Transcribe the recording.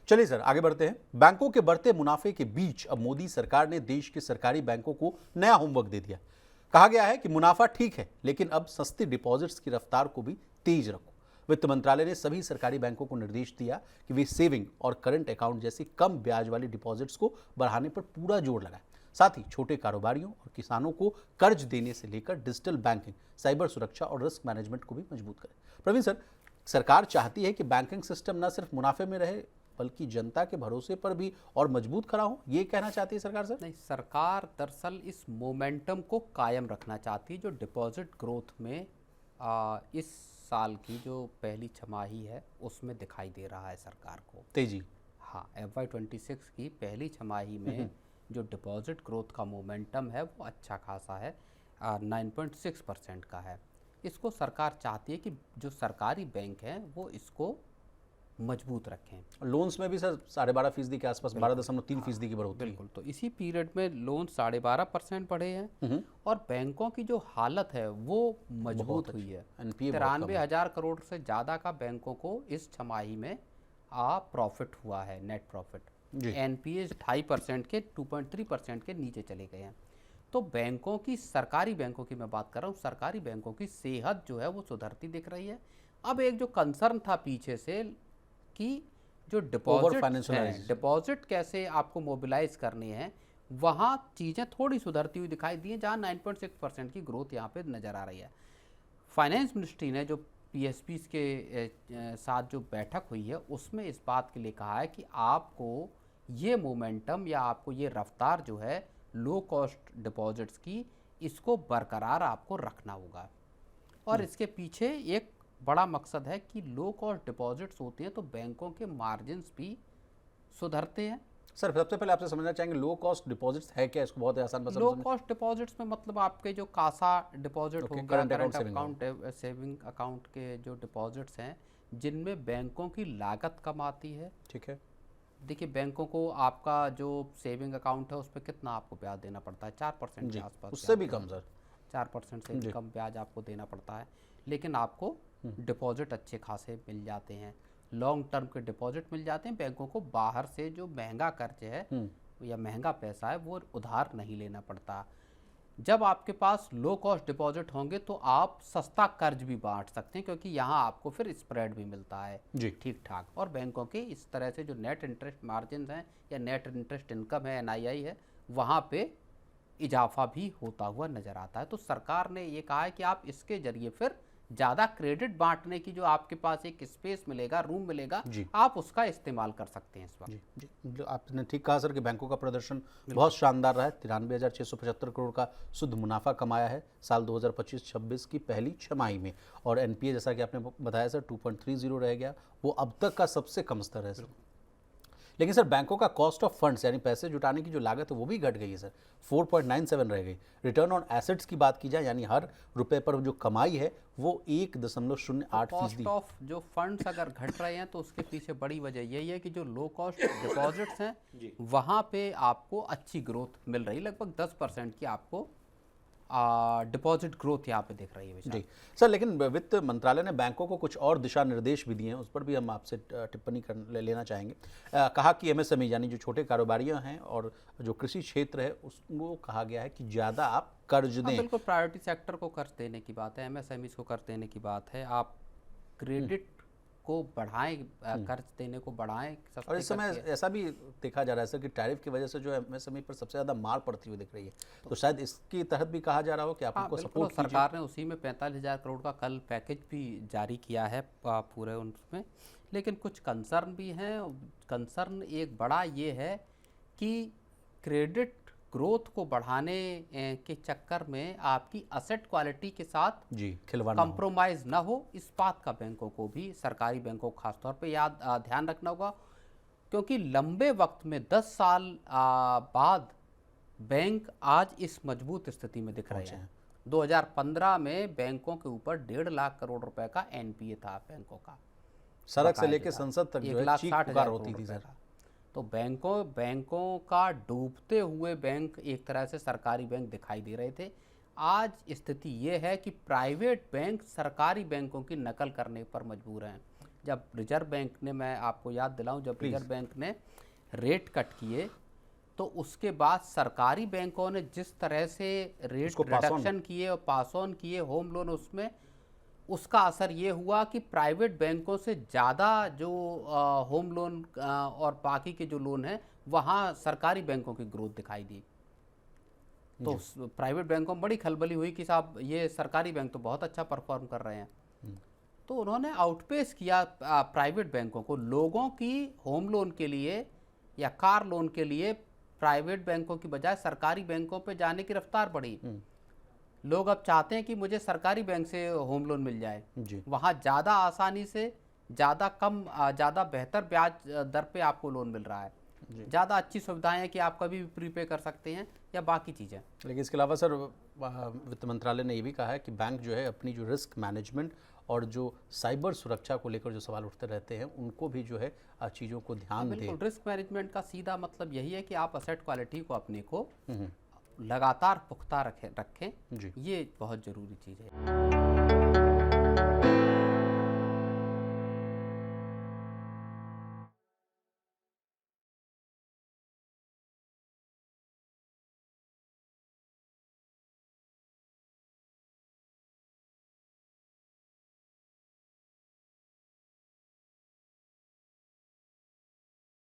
चलिए सर आगे बढ़ते हैं। बैंकों के बढ़ते मुनाफे के बीच अब मोदी सरकार ने देश के सरकारी बैंकों को नया होमवर्क दे दिया। कहा गया है कि मुनाफा ठीक है, लेकिन अब सस्ती डिपॉजिट्स की रफ्तार को भी तेज रखो। वित्त मंत्रालय ने सभी सरकारी बैंकों को निर्देश दिया कि वे सेविंग और करंट अकाउंट जैसी कम ब्याज वाली डिपॉजिट्स को बढ़ाने पर पूरा जोर लगाए। साथ ही छोटे कारोबारियों और किसानों को कर्ज देने से लेकर डिजिटल बैंकिंग, साइबर सुरक्षा और रिस्क मैनेजमेंट को भी मजबूत करें। प्रवीण सर, सरकार चाहती है कि बैंकिंग सिस्टम न सिर्फ मुनाफे में रहे बल्कि जनता के भरोसे पर भी और मजबूत खड़ा हो, ये कहना चाहती है सरकार सर? नहीं, सरकार दरअसल इस मोमेंटम को कायम रखना चाहती है जो डिपॉजिट ग्रोथ में इस साल की जो पहली छमाही है उसमें दिखाई दे रहा है सरकार को तेजी। हाँ, FY26 की पहली छमाही में जो डिपॉजिट ग्रोथ का मोमेंटम है वो अच्छा खासा है, 9.6% का है। इसको सरकार चाहती है कि जो सरकारी बैंक हैं वो इसको मजबूत रखें। लोन्स में भी सर 12.5% के आसपास 12.3% की बढ़ोतरी। बिल्कुल, तो इसी पीरियड में लोन 12.5% बढ़े हैं और बैंकों की जो हालत है वो मजबूत हुई है। 93,000 करोड़ से ज़्यादा का बैंकों को इस छमाही में प्रॉफिट हुआ है, नेट प्रॉफिट। NPA 2.5% के 2.3% के नीचे चले गए हैं। तो बैंकों की, सरकारी बैंकों की मैं बात कर रहा हूँ, सरकारी बैंकों की सेहत जो है वो सुधरती दिख रही है। अब एक जो कंसर्न था पीछे से कि जो डिपॉजिट कैसे आपको मोबिलाइज करनी है, वहाँ चीज़ें थोड़ी सुधरती हुई दिखाई दी हैं, जहाँ 9.6% की ग्रोथ यहाँ पे नज़र आ रही है। फाइनेंस मिनिस्ट्री ने जो PSPs के साथ जो बैठक हुई है उसमें इस बात के लिए कहा है कि आपको ये मोमेंटम या आपको ये रफ्तार जो है लो कॉस्ट डिपॉजिट्स की, इसको बरकरार आपको रखना होगा। और इसके पीछे एक बड़ा मकसद है कि लो कॉस्ट डिपॉजिट्स होती हैं तो बैंकों के मार्जिन्स भी सुधरते हैं। सर सबसे पहले आपसे समझना चाहेंगे लो कॉस्ट डिपॉजिट्स है क्या, इसको बहुत आसान भाषा में लो कॉस्ट डिपॉजिट्स में मतलब आपके जो कासा डिपॉजिट हो गया, करंट अकाउंट, सेविंग अकाउंट के जो डिपॉजिट्स हैं जिनमें बैंकों की लागत कम आती है। ठीक है, देखिए बैंकों को आपका जो सेविंग अकाउंट है उस पर कितना आपको ब्याज देना पड़ता है, 4% के आसपास, उससे भी कम सर, 4% से भी कम ब्याज आपको देना पड़ता है। लेकिन आपको डिपॉजिट अच्छे खासे मिल जाते हैं, लॉन्ग टर्म के डिपॉजिट मिल जाते हैं। बैंकों को बाहर से जो महंगा कर्ज है या महंगा पैसा है वो उधार नहीं लेना पड़ता। जब आपके पास लो कॉस्ट डिपॉजिट होंगे तो आप सस्ता कर्ज भी बांट सकते हैं, क्योंकि यहाँ आपको फिर स्प्रेड भी मिलता है ठीक ठाक। और बैंकों के इस तरह से जो नेट इंटरेस्ट मार्जिन हैं या नेट इंटरेस्ट इनकम है, NII है, वहाँ पे इजाफा भी होता हुआ नज़र आता है। तो सरकार ने ये कहा है कि आप इसके जरिए फिर ज़्यादा क्रेडिट बांटने की जो आपके पास एक स्पेस मिलेगा, रूम मिलेगा, आप उसका इस्तेमाल कर सकते हैं इस वक्त। जी, आपने ठीक कहा सर कि बैंकों का प्रदर्शन बहुत शानदार रहा है। 93,675 करोड़ का शुद्ध मुनाफा कमाया है साल 2025-26 की पहली छमाही में। और NPA जैसा कि आपने बताया सर 2.30 रह गया, वो अब तक का सबसे कम स्तर है सर। लेकिन सर बैंकों का कॉस्ट ऑफ फंड्स यानी पैसे जुटाने की जो लागत है वो भी घट गई है सर, 4.97 रह गई। रिटर्न ऑन एसेट्स की बात की जाए यानी हर रुपए पर जो कमाई है वो 1.08%। कॉस्ट ऑफ जो फंड्स अगर घट रहे हैं तो उसके पीछे बड़ी वजह यही है कि जो लो कॉस्ट डिपॉजिट्स हैं वहाँ पे आपको अच्छी ग्रोथ मिल रही, लगभग 10% की आपको डिपॉजिट ग्रोथ यहाँ पे दिख रही है जी सर। लेकिन वित्त मंत्रालय ने बैंकों को कुछ और दिशा निर्देश भी दिए हैं, उस पर भी हम आपसे टिप्पणी लेना चाहेंगे। कहा कि MSME यानी जो छोटे कारोबारियों हैं और जो कृषि क्षेत्र है उसको कहा गया है कि ज़्यादा आप कर्ज दें। बिल्कुल, प्रायोरिटी सेक्टर को कर्ज देने की बात है, MSMEs को कर्ज देने की बात है। आप क्रेडिट को बढ़ाएं, कर्ज देने को बढ़ाएं। और इस समय ऐसा भी देखा जा रहा है सर कि टैरिफ की वजह से जो MSME पर सबसे ज़्यादा मार पड़ती हुई दिख रही है, तो शायद इसके तहत भी कहा जा रहा हो कि आप उनको सपोर्ट कीजिए। सरकार ने उसी में 45,000 करोड़ का कल पैकेज भी जारी किया है पूरे उसमें। लेकिन कुछ कंसर्न भी हैं। कंसर्न एक बड़ा ये है कि क्रेडिट ग्रोथ को बढ़ाने के चक्कर में आपकी असेट क्वालिटी के साथ कंप्रोमाइज ना हो, इस बात का बैंकों को भी, सरकारी बैंकों को खासतौर पे ध्यान रखना होगा। क्योंकि लंबे वक्त में 10 साल बाद बैंक आज इस मजबूत स्थिति में दिख रहे हैं। 2015 में बैंकों के ऊपर 1.5 लाख करोड़ रुपए का NPA था बैंकों का, सड़क से लेकर संसद तक जो है चीख पुकार होती थी सर। तो बैंकों का डूबते हुए बैंक एक तरह से सरकारी बैंक दिखाई दे रहे थे। आज स्थिति ये है कि प्राइवेट बैंक सरकारी बैंकों की नकल करने पर मजबूर हैं। जब रिजर्व बैंक ने, मैं आपको याद दिलाऊं, जब रिजर्व बैंक ने रेट कट किए तो उसके बाद सरकारी बैंकों ने जिस तरह से रेट रिडक्शन किए और पास ऑन किए होम लोन, उसमें उसका असर ये हुआ कि प्राइवेट बैंकों से ज़्यादा जो होम लोन और बाकी के जो लोन हैं वहाँ सरकारी बैंकों की ग्रोथ दिखाई दी। तो प्राइवेट बैंकों में बड़ी खलबली हुई कि साहब ये सरकारी बैंक तो बहुत अच्छा परफॉर्म कर रहे हैं। तो उन्होंने आउटपेस किया प्राइवेट बैंकों को। लोगों की होम लोन के लिए या कार लोन के लिए प्राइवेट बैंकों की बजाय सरकारी बैंकों पे जाने की रफ्तार बढ़ी। लोग अब चाहते हैं कि मुझे सरकारी बैंक से होम लोन मिल जाए, वहाँ ज़्यादा आसानी से, ज़्यादा कम, ज़्यादा बेहतर ब्याज दर पे आपको लोन मिल रहा है, ज़्यादा अच्छी सुविधाएं हैं कि आप कभी भी प्रीपे कर सकते हैं या बाकी चीज़ें। लेकिन इसके अलावा सर वित्त मंत्रालय ने ये भी कहा है कि बैंक जो है अपनी जो रिस्क मैनेजमेंट और जो साइबर सुरक्षा को लेकर जो सवाल उठते रहते हैं उनको भी जो है चीज़ों को ध्यान दें। बिल्कुल, रिस्क मैनेजमेंट का सीधा मतलब यही है कि आप असेट क्वालिटी को अपने को लगातार पुख्ता रखें। ये बहुत ज़रूरी चीज़ है।